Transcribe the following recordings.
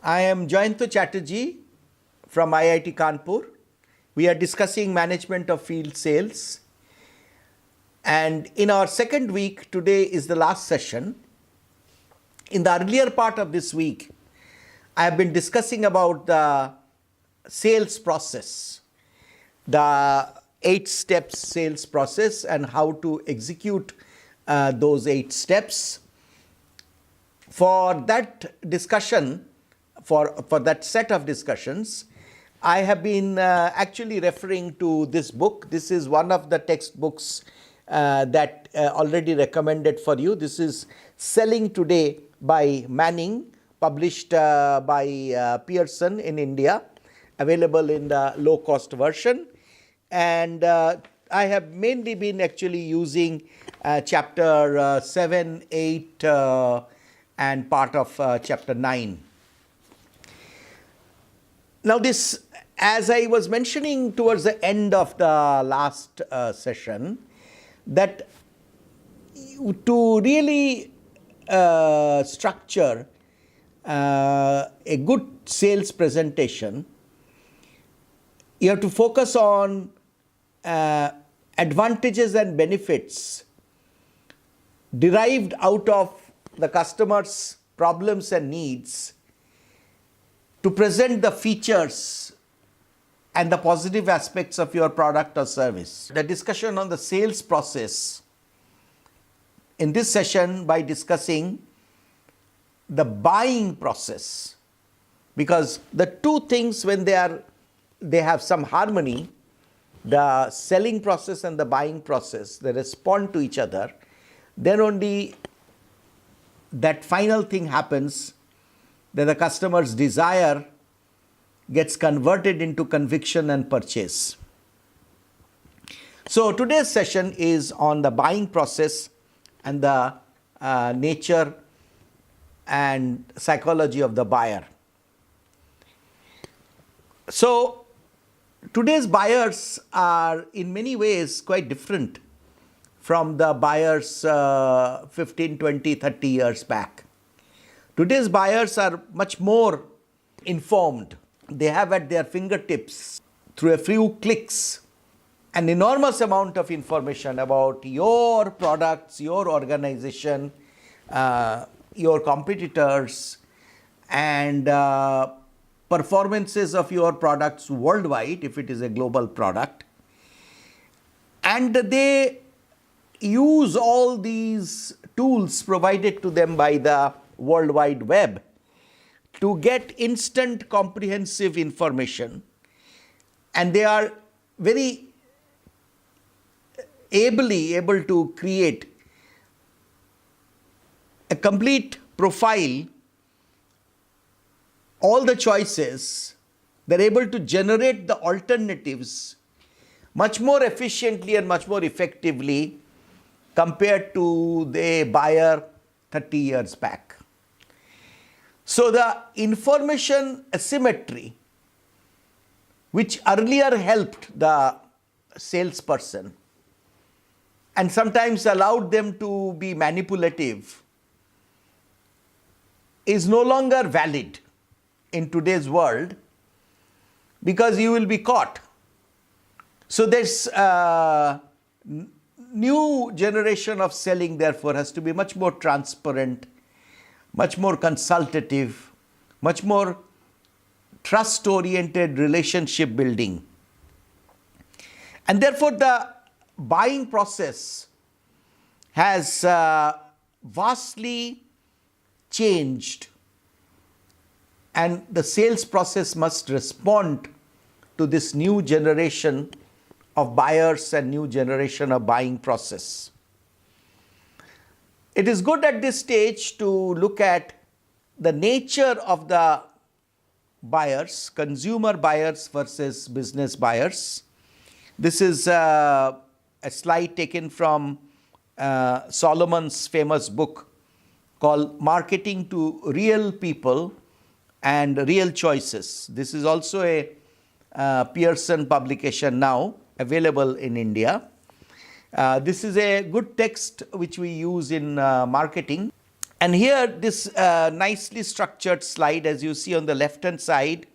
I am Jayanto Chatterjee from IIT Kanpur. We are discussing management of field sales. And in our second week, today is the last session. In the earlier part of this week, I have been discussing about the sales process, the 8 steps sales process and how to execute those 8 steps. For that discussion, for that set of discussions, I have been actually referring to this book. This is one of the textbooks that already recommended for you. This is Selling Today by Manning, published by Pearson in India, available in the low-cost version. And I have mainly been actually using chapter 7, 8 and part of chapter 9. Now this, as I was mentioning towards the end of the last session, that to really structure a good sales presentation, you have to focus on advantages and benefits derived out of the customer's problems and needs to present the features and the positive aspects of your product or service. The discussion on the sales process in this session by discussing the buying process, because the two things, when they have some harmony, the selling process and the buying process, they respond to each other, then only that final thing happens, that the customer's desire gets converted into conviction and purchase. So today's session is on the buying process and the nature and psychology of the buyer. So today's buyers are in many ways quite different from the buyers 15, 20, 30 years back. Today's buyers are much more informed. They have at their fingertips, through a few clicks, an enormous amount of information about your products, your organization, your competitors, and performances of your products worldwide, if it is a global product. And they use all these tools provided to them by the World Wide Web to get instant comprehensive information, and they are very ably able to create a complete profile, all the choices. They're able to generate the alternatives much more efficiently and much more effectively compared to the buyer 30 years back. So the information asymmetry, which earlier helped the salesperson and sometimes allowed them to be manipulative, is no longer valid in today's world, because you will be caught. So this new generation of selling, therefore, has to be much more transparent, much more consultative, much more trust-oriented relationship building. And therefore, the buying process has vastly changed, and the sales process must respond to this new generation of buyers and new generation of buying process. It is good at this stage to look at the nature of the buyers, consumer buyers versus business buyers. This is a slide taken from Solomon's famous book called Marketing to Real People and Real Choices. This is also a Pearson publication now, available in India. This is a good text which we use in marketing. And here this nicely structured slide, as you see on the left hand side,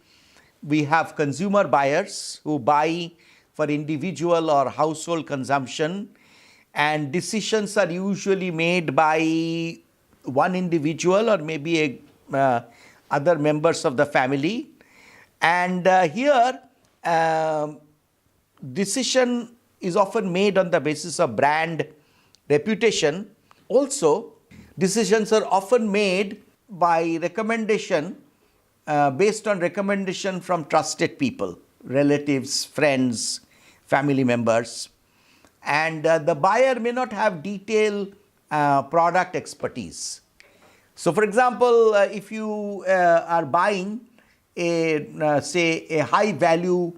we have consumer buyers who buy for individual or household consumption, and decisions are usually made by one individual or maybe other members of the family. And here decision is often made on the basis of brand reputation. Also, decisions are often made by recommendation, based on recommendation from trusted people, relatives, friends, family members. And the buyer may not have detailed product expertise. So, for example, if you are buying say a high value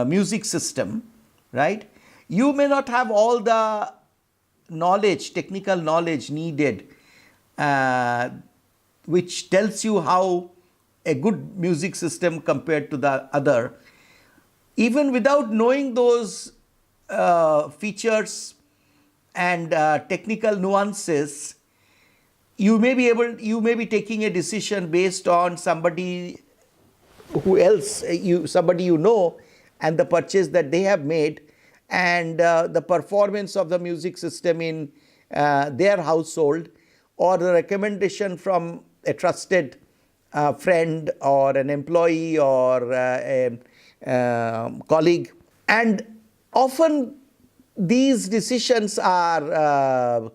music system, right? You may not have all the knowledge, technical knowledge needed, which tells you how a good music system compared to the other. Even without knowing those features and technical nuances, you may be taking a decision based on somebody you know, and the purchase that they have made, and the performance of the music system in their household, or the recommendation from a trusted friend or an employee or a colleague. And often these decisions are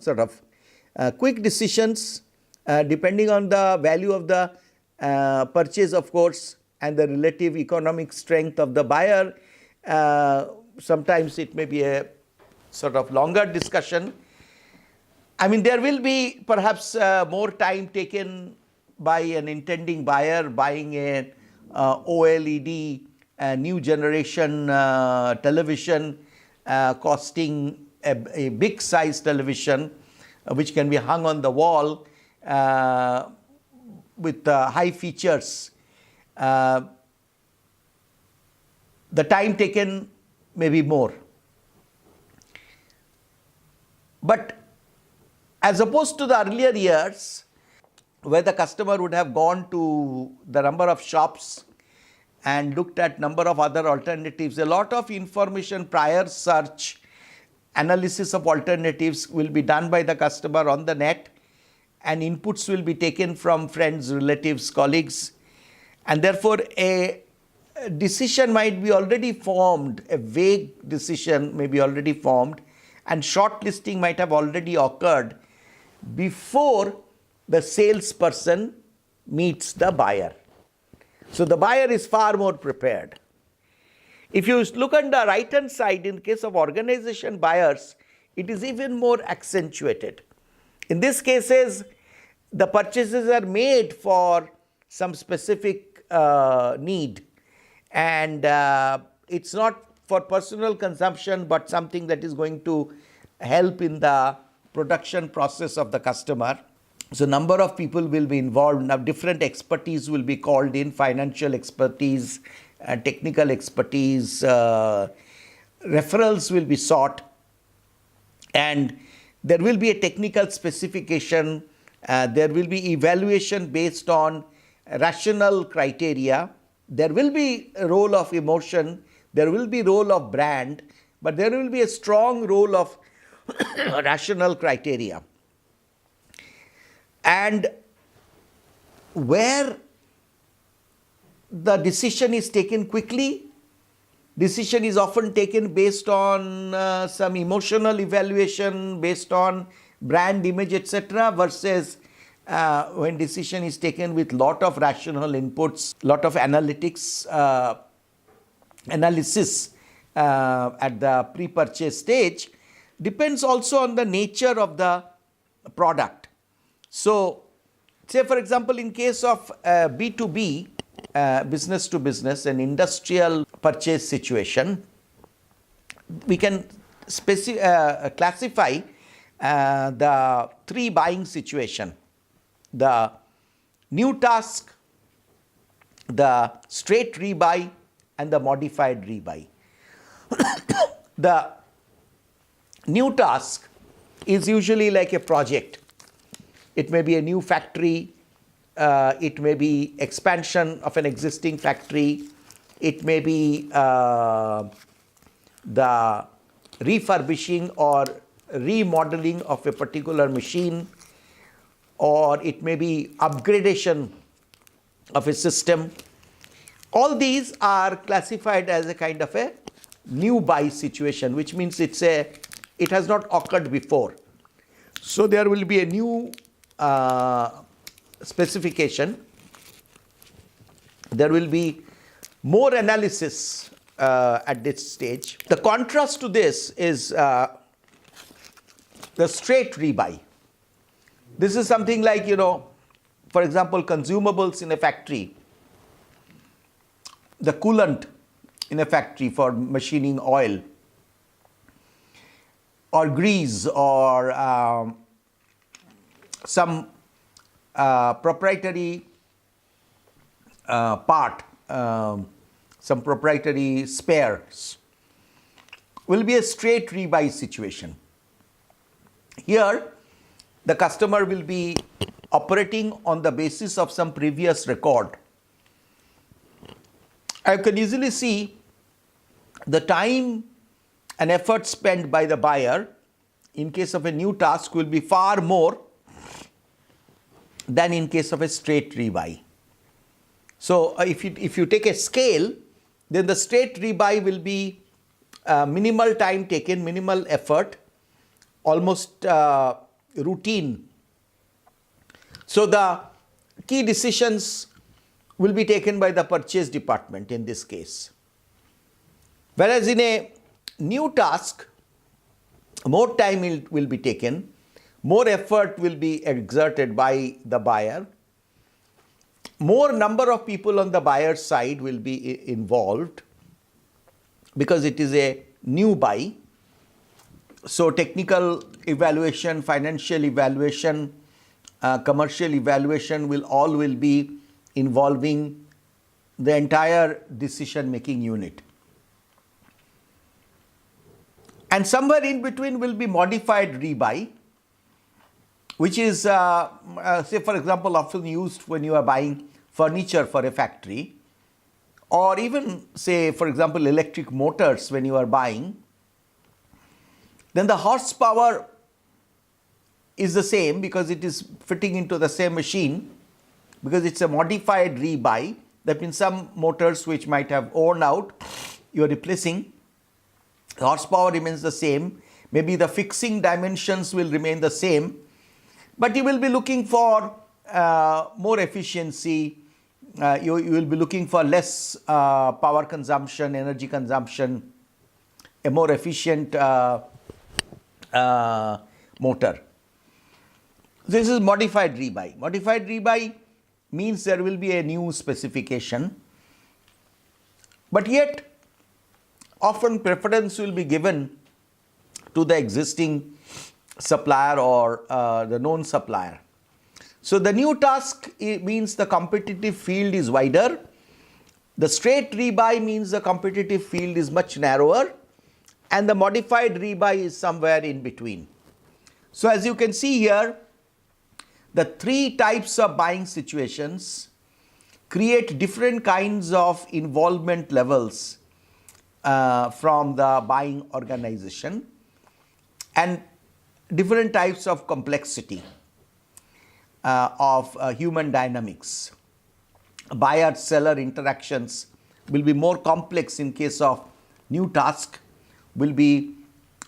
quick decisions, depending on the value of the purchase, of course, and the relative economic strength of the buyer. Sometimes it may be a sort of longer discussion. I mean, there will be perhaps more time taken by an intending buyer buying a OLED new generation television, costing a big size television, which can be hung on the wall with high features. The time taken may be more. But as opposed to the earlier years, where the customer would have gone to the number of shops and looked at number of other alternatives, a lot of information, prior search, analysis of alternatives will be done by the customer on the net, and inputs will be taken from friends, relatives, colleagues, and therefore a decision might be already formed, a vague decision may be already formed, and shortlisting might have already occurred before the salesperson meets the buyer. So the buyer is far more prepared. If you look on the right hand side, in case of organization buyers, it is even more accentuated. In these cases, the purchases are made for some specific need, and it's not for personal consumption, but something that is going to help in the production process of the customer. So number of people will be involved. Now different expertise will be called in: financial expertise, technical expertise, referrals will be sought, and there will be a technical specification. There will be evaluation based on rational criteria. There will be a role of emotion, there will be role of brand, but there will be a strong role of rational criteria. And where the decision is taken quickly, decision is often taken based on some emotional evaluation, based on brand image, etc., versus when decision is taken with lot of rational inputs, lot of analytics, analysis at the pre-purchase stage, depends also on the nature of the product. So, say for example, in case of B2B, business to business, an industrial purchase situation, we can classify the three buying situation: the new task, the straight rebuy, and the modified rebuy. The new task is usually like a project. It may be a new factory. It may be expansion of an existing factory. It may be the refurbishing or remodeling of a particular machine, or it may be upgradation of a system. All these are classified as a kind of a new buy situation, which means it has not occurred before. So there will be a new specification. There will be more analysis at this stage. The contrast to this is the straight rebuy. This is something like, for example, consumables in a factory, the coolant in a factory for machining oil, or grease, or some proprietary part, some proprietary spares, will be a straight rebuy situation. Here, the customer will be operating on the basis of some previous record. I can easily see the time and effort spent by the buyer in case of a new task will be far more than in case of a straight rebuy. So if you take a scale, then the straight rebuy will be minimal time taken, minimal effort, almost routine. So the key decisions will be taken by the purchase department in this case. Whereas in a new task, more time will be taken, more effort will be exerted by the buyer, more number of people on the buyer's side will be involved because it is a new buy. So technical evaluation, financial evaluation, commercial evaluation will be involving the entire decision-making unit. And somewhere in between will be modified rebuy, which is, say for example, often used when you are buying furniture for a factory, or even say for example electric motors when you are buying. Then the horsepower is the same because it is fitting into the same machine, because it's a modified rebuy. That means some motors which might have worn out, you are replacing. The horsepower remains the same. Maybe the fixing dimensions will remain the same, but you will be looking for more efficiency. You will be looking for less power consumption, energy consumption, a more efficient motor. This is modified rebuy. Modified rebuy means there will be a new specification, but yet often preference will be given to the existing supplier or the known supplier. So the new task means the competitive field is wider. The straight rebuy means the competitive field is much narrower, and the modified rebuy is somewhere in between. So as you can see here, the three types of buying situations create different kinds of involvement levels from the buying organization and different types of complexity of human dynamics. Buyer-seller interactions will be more complex in case of new task, will be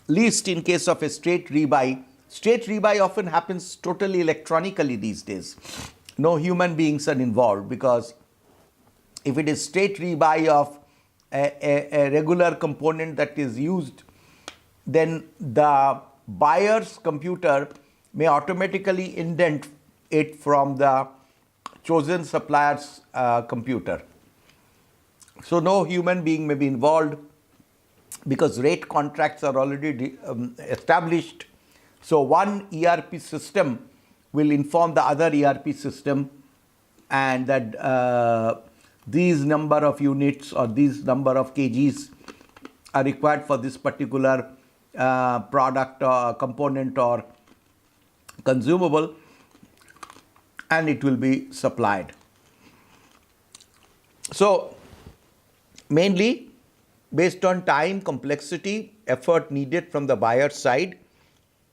least in case of a straight rebuy. Straight rebuy often happens totally electronically these days. No human beings are involved, because if it is straight rebuy of a regular component that is used, then the buyer's computer may automatically indent it from the chosen supplier's computer. So no human being may be involved because rate contracts are already established. So one ERP system will inform the other ERP system, and that these number of units or these number of kgs are required for this particular product or component or consumable, and it will be supplied. So mainly based on time, complexity, effort needed from the buyer side,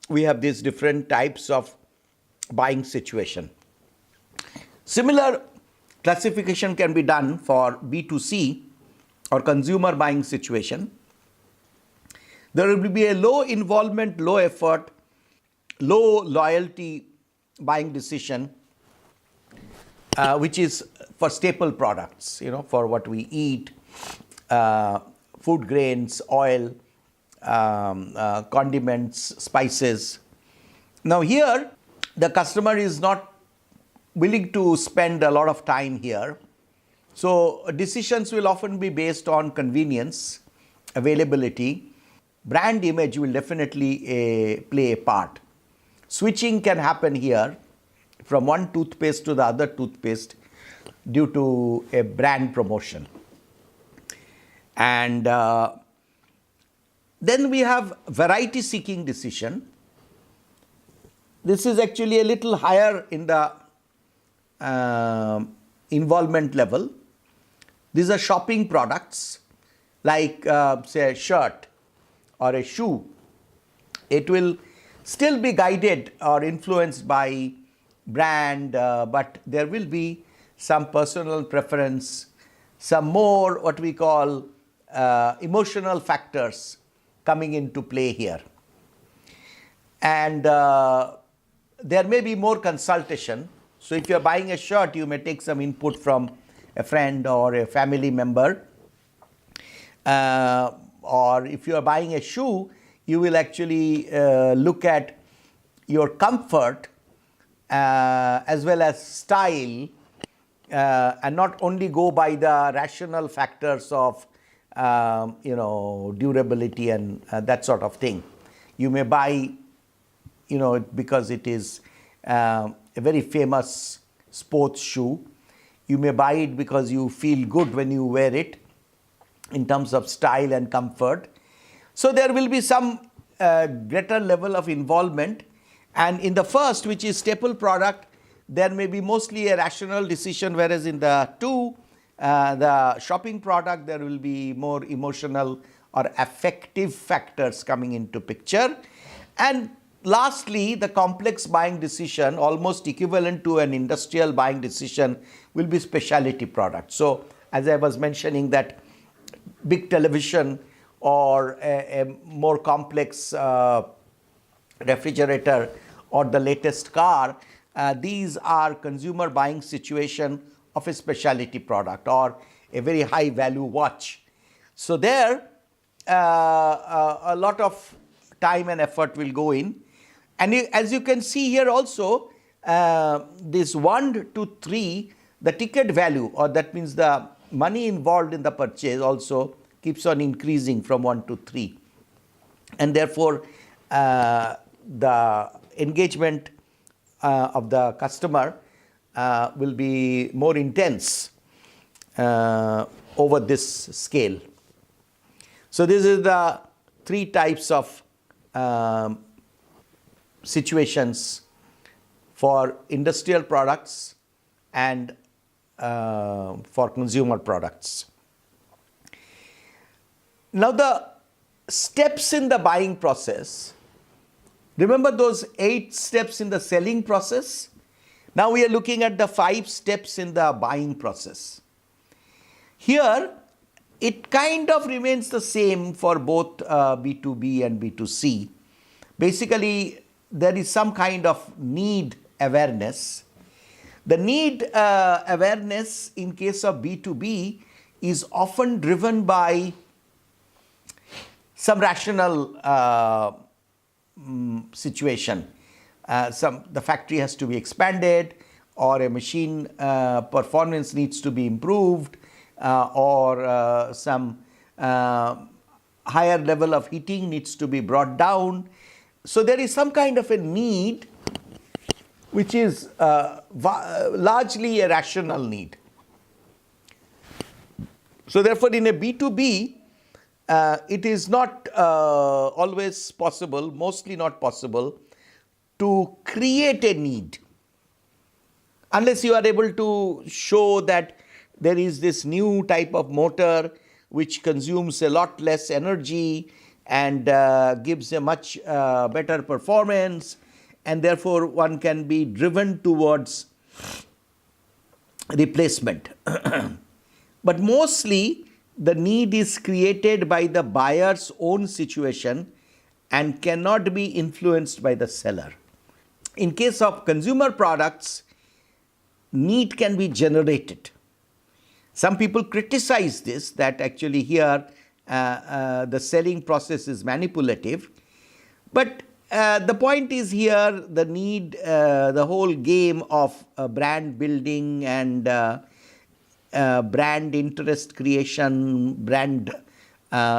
we have these different types of buying situation. Similar classification can be done for B2C or consumer buying situation. There will be a low involvement, low effort, low loyalty buying decision, which is for staple products, for what we eat, food grains, oil, condiments, spices. Now here, the customer is not willing to spend a lot of time here. So decisions will often be based on convenience, availability. Brand image will definitely play a part. Switching can happen here from one toothpaste to the other toothpaste due to a brand promotion. And then we have variety seeking decision. This is actually a little higher in the involvement level. These are shopping products like say a shirt or a shoe. It will still be guided or influenced by brand, but there will be some personal preference, some more what we call emotional factors coming into play here. And there may be more consultation. So if you're buying a shirt, you may take some input from a friend or a family member. Or if you are buying a shoe, you will actually look at your comfort as well as style, and not only go by the rational factors of durability and that sort of thing. You may buy because it is a very famous sports shoe. You may buy it because you feel good when you wear it in terms of style and comfort. So there will be some greater level of involvement. And in the first, which is staple product, there may be mostly a rational decision, whereas in the the shopping product, there will be more emotional or affective factors coming into picture. And lastly, the complex buying decision, almost equivalent to an industrial buying decision, will be specialty products. So as I was mentioning, that big television or a more complex refrigerator or the latest car, these are consumer buying situation of a specialty product or a very high value watch. So there a lot of time and effort will go in. And as you can see here also, this 1 to 3, the ticket value, or that means the money involved in the purchase, also keeps on increasing from 1 to 3. And therefore, the engagement of the customer will be more intense over this scale. So this is the 3 types of situations for industrial products and for consumer products. Now the steps in the buying process, remember those 8 steps in the selling process? Now we are looking at the 5 steps in the buying process. Here it kind of remains the same for both B2B and B2C. Basically, there is some kind of need awareness. The need awareness in case of B2B is often driven by some rational situation. The factory has to be expanded, or a machine performance needs to be improved, or some higher level of heating needs to be brought down. So there is some kind of a need which is largely a rational need. So therefore, in a B2B, it is not always possible, mostly not possible, to create a need. unless you are able to show that there is this new type of motor which consumes a lot less energy and gives a much better performance, and therefore one can be driven towards replacement. But mostly the need is created by the buyer's own situation and cannot be influenced by the seller. In case of consumer products, need can be generated. Some people criticize this, that actually here the selling process is manipulative. But the point is here the need, the whole game of brand building and brand interest creation, brand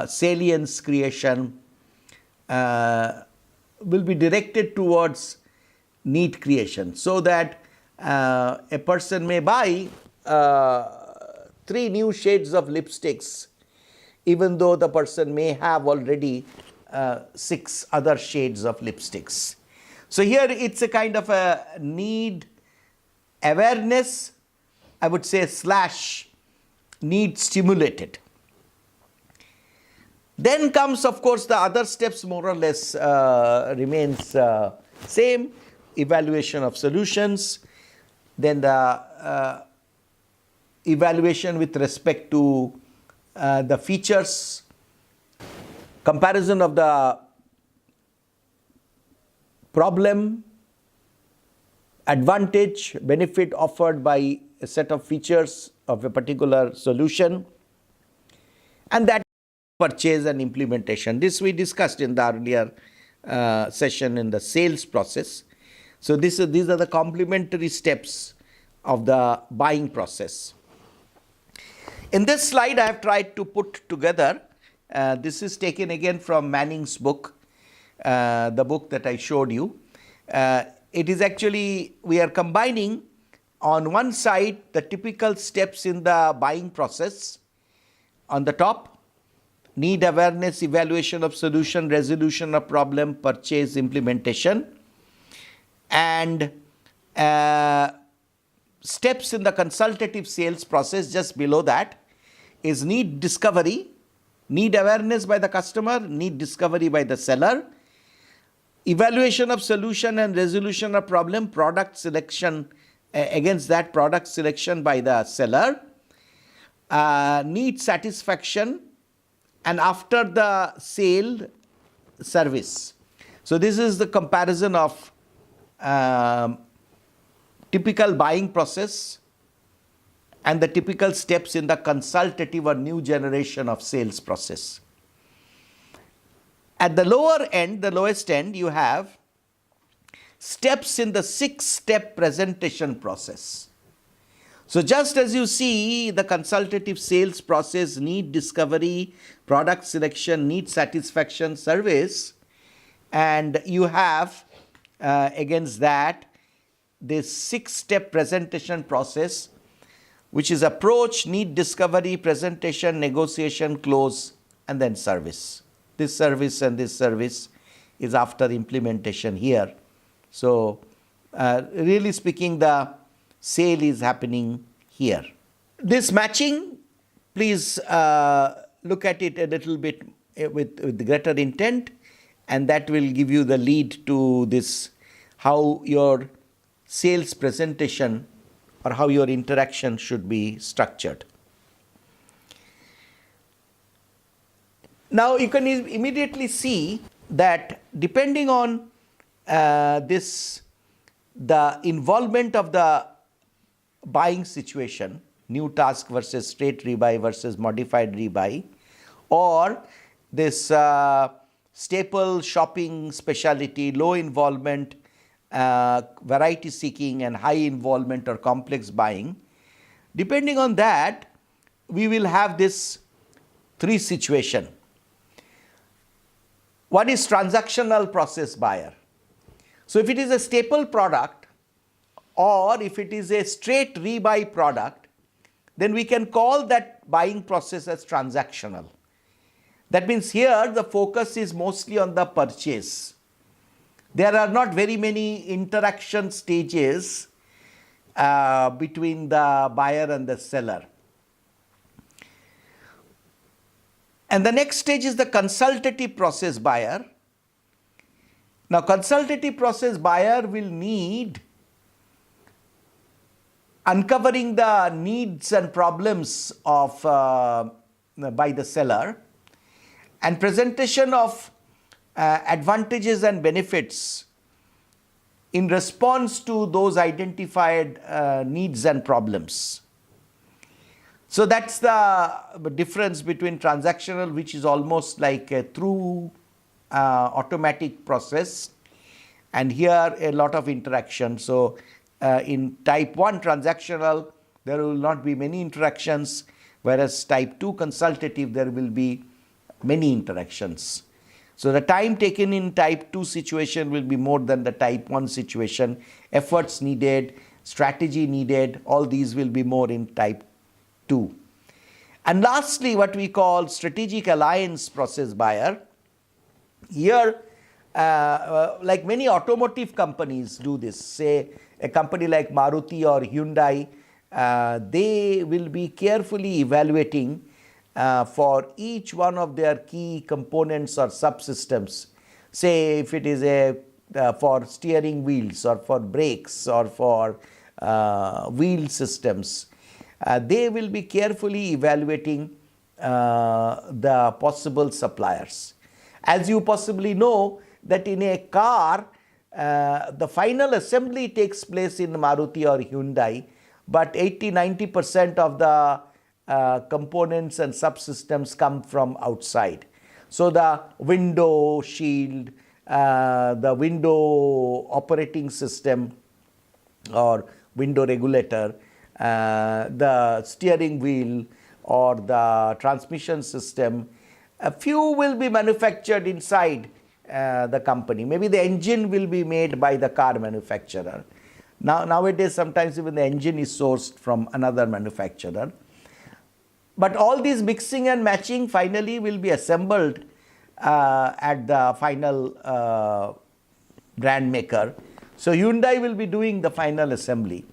salience creation will be directed towards need creation, so that a person may buy 3 new shades of lipsticks, even though the person may have already 6 other shades of lipsticks. So here it's a kind of a need awareness, I would say, / need stimulated. Then comes, of course, the other steps more or less remains same: evaluation of solutions, then the evaluation with respect to the features, comparison of the problem, advantage, benefit offered by a set of features of a particular solution, and that purchase and implementation. This we discussed in the earlier session in the sales process. So these are the complementary steps of the buying process. In this slide, I have tried to put together, this is taken again from Manning's book, the book that I showed you. It is actually, we are combining on one side the typical steps in the buying process. On the top, need awareness, evaluation of solution, resolution of problem, purchase, implementation. And steps in the consultative sales process just below that is need discovery, need awareness by the customer, need discovery by the seller, evaluation of solution and resolution of problem, product selection, against that product selection by the seller, need satisfaction, and after the sale, service. So this is the comparison of typical buying process and the typical steps in the consultative or new generation of sales process. At the lower end, the lowest end, you have steps in the 6-step presentation process. So just as you see the consultative sales process, need discovery, product selection, need satisfaction, service, and you have against that this 6-step presentation process, which is approach, need discovery, presentation, negotiation, close, and then service. This service and this service is after implementation here. So really speaking, the sale is happening here. This matching, please look at it a little bit with greater intent, and that will give you the lead to this, how your sales presentation or how your interaction should be structured. Now you can immediately see that depending on the involvement of the buying situation, new task versus straight rebuy versus modified rebuy, or this staple shopping specialty, low involvement, variety seeking, and high involvement or complex buying, depending on that, we will have this 3 situation. One is transactional process buyer. So if it is a staple product or if it is a straight rebuy product, then we can call that buying process as transactional. That means here the focus is mostly on the purchase. There are not very many interaction stages between the buyer and the seller. And the next stage is the consultative process buyer. Now, consultative process buyer will need uncovering the needs and problems of by the seller and presentation of advantages and benefits in response to those identified needs and problems. So that's the difference between transactional, which is almost like a through automatic process, and here a lot of interaction. So in type 1 transactional, there will not be many interactions, whereas type 2 consultative, there will be many interactions. So the time taken in type 2 situation will be more than the type 1 situation. Efforts needed, strategy needed, all these will be more in type 2. And lastly, what we call strategic alliance process buyer. Here, like many automotive companies do this, say a company like Maruti or Hyundai, they will be carefully evaluating for each one of their key components or subsystems. Say if it is for steering wheels or for brakes or for wheel systems, they will be carefully evaluating the possible suppliers. As you possibly know that in a car, the final assembly takes place in Maruti or Hyundai, but 80-90% of the components and subsystems come from outside. So the window shield, the window operating system or window regulator, the steering wheel or the transmission system, a few will be manufactured inside the company. Maybe the engine will be made by the car manufacturer. Nowadays, sometimes even the engine is sourced from another manufacturer. But all these mixing and matching finally will be assembled at the final brand maker. So Hyundai will be doing the final assembly.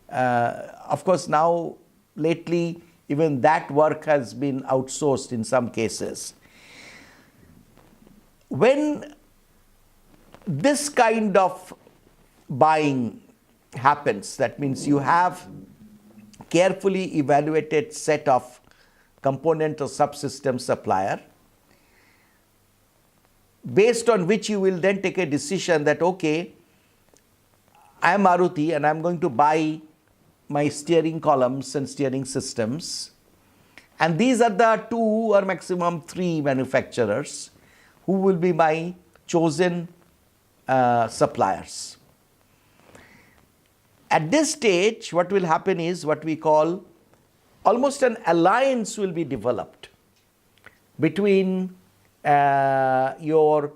Of course, now lately even that work has been outsourced in some cases. When this kind of buying happens, that means you have carefully evaluated set of component or subsystem supplier, based on which you will then take a decision that, okay, I am Maruti and I am going to buy my steering columns and steering systems, and these are the 2 or maximum 3 manufacturers who will be my chosen suppliers. At this stage, what will happen is what we call almost an alliance will be developed between your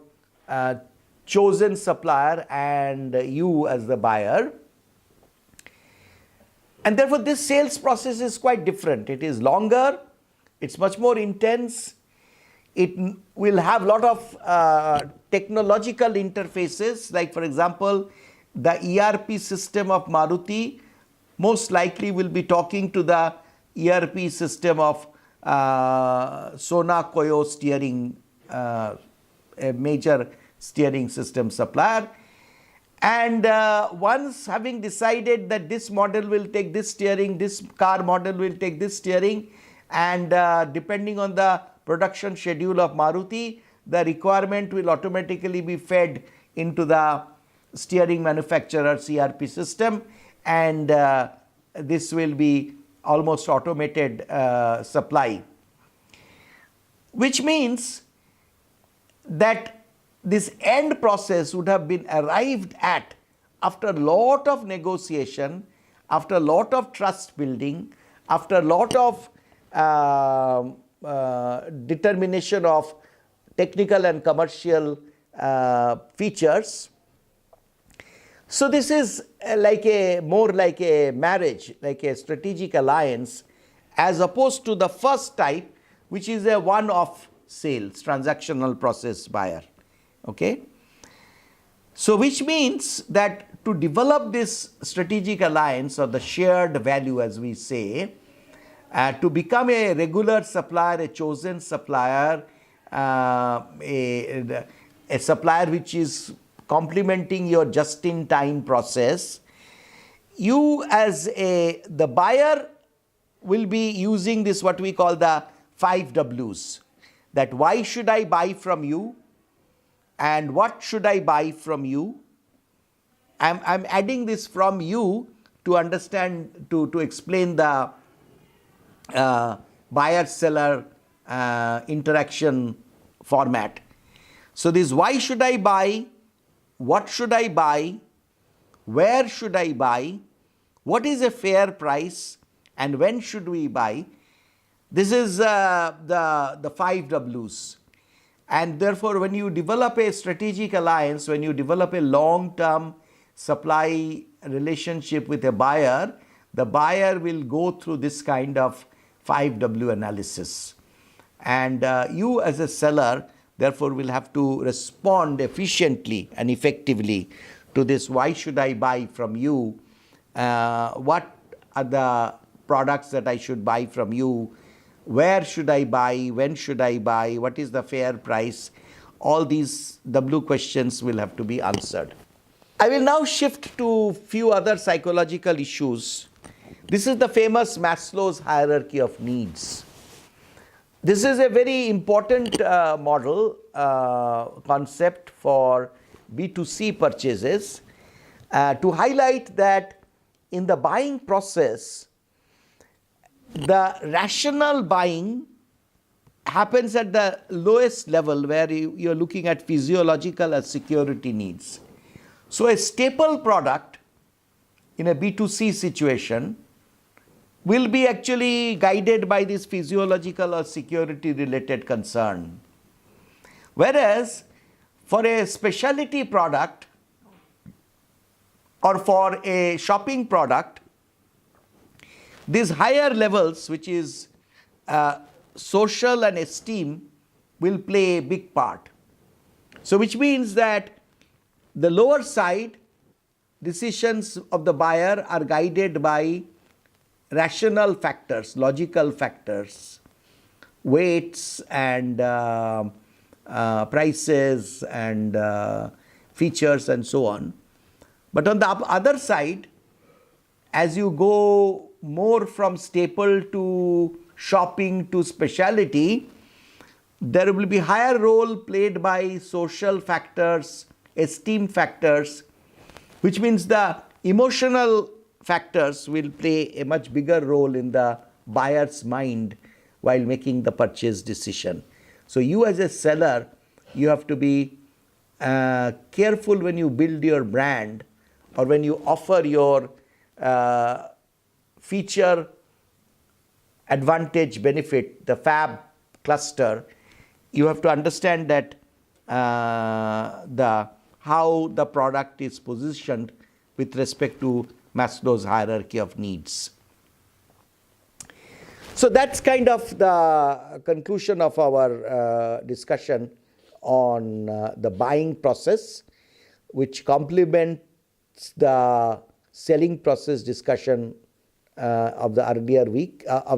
chosen supplier and you as the buyer. And therefore, this sales process is quite different. It is longer, it's much more intense, it will have a lot of technological interfaces, like for example, the ERP system of Maruti most likely will be talking to the ERP system of Sona Koyo steering, a major steering system supplier. And once having decided that this model will take this steering, this car model will take this steering, and depending on the production schedule of Maruti, the requirement will automatically be fed into the steering manufacturer's ERP system, and this will be almost automated supply, which means that this end process would have been arrived at after a lot of negotiation, after a lot of trust building, after a lot of determination of technical and commercial features. So this is more like a marriage, like a strategic alliance, as opposed to the first type, which is a one-off sales, transactional process buyer. Okay. So which means that to develop this strategic alliance or the shared value, as we say, to become a regular supplier, a chosen supplier, a supplier which is complementing your just-in-time process, you as the buyer will be using this, what we call the 5 Ws. That why should I buy from you, and what should I buy from you. I'm adding this from you to understand, to explain the buyer-seller interaction format. So this why should I buy, what should I buy, where should I buy, what is a fair price, and when should we buy. This is the 5 Ws. And therefore, when you develop a strategic alliance, when you develop a long-term supply relationship with a buyer, the buyer will go through this kind of 5 W analysis. And you as a seller, therefore, will have to respond efficiently and effectively to this why should I buy from you, what are the products that I should buy from you, where should I buy, when should I buy, what is the fair price. All these W questions will have to be answered. I will now shift to few other psychological issues. This is the famous Maslow's hierarchy of needs. This is a very important model, concept for B2C purchases, to highlight that in the buying process, the rational buying happens at the lowest level, where you're looking at physiological or security needs. So a staple product in a B2C situation will be actually guided by this physiological or security related concern. Whereas for a specialty product or for a shopping product, these higher levels, which is social and esteem, will play a big part. So which means that the lower side decisions of the buyer are guided by rational factors, logical factors, weights and prices and features and so on. But on the other side, as you go more from staple to shopping to specialty, there will be higher role played by social factors, esteem factors, which means the emotional factors will play a much bigger role in the buyer's mind while making the purchase decision. So you as a seller, you have to be careful when you build your brand or when you offer your feature advantage benefit, the FAB cluster. You have to understand that how the product is positioned with respect to Maslow's hierarchy of needs. So that's kind of the conclusion of our discussion on the buying process, which complements the selling process discussion of the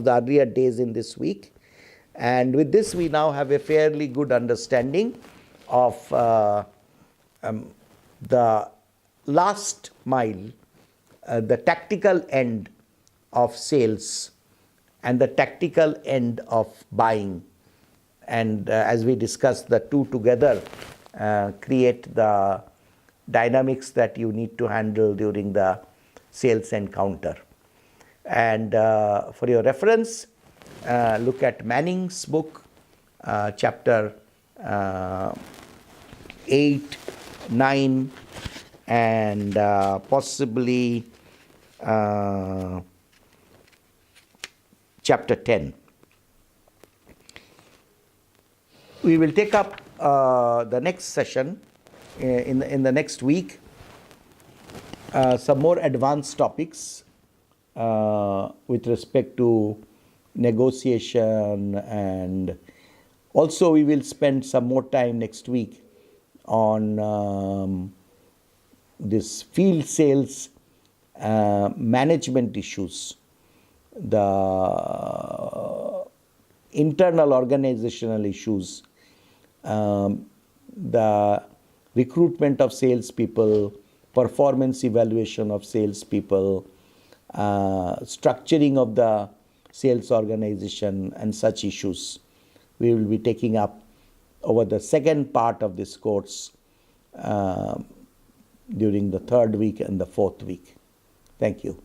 earlier days in this week. And with this, we now have a fairly good understanding of the last mile, the tactical end of sales and the tactical end of buying. And as we discussed, the two together create the dynamics that you need to handle during the sales encounter. And for your reference, look at Manning's book, chapter 8, 9, and possibly chapter 10. We will take up the next session in the next week, some more advanced topics with respect to negotiation, and also we will spend some more time next week on this field sales management issues, the internal organizational issues, the recruitment of salespeople, performance evaluation of salespeople, structuring of the sales organization, and such issues we will be taking up over the second part of this course during the third week and the fourth week. Thank you.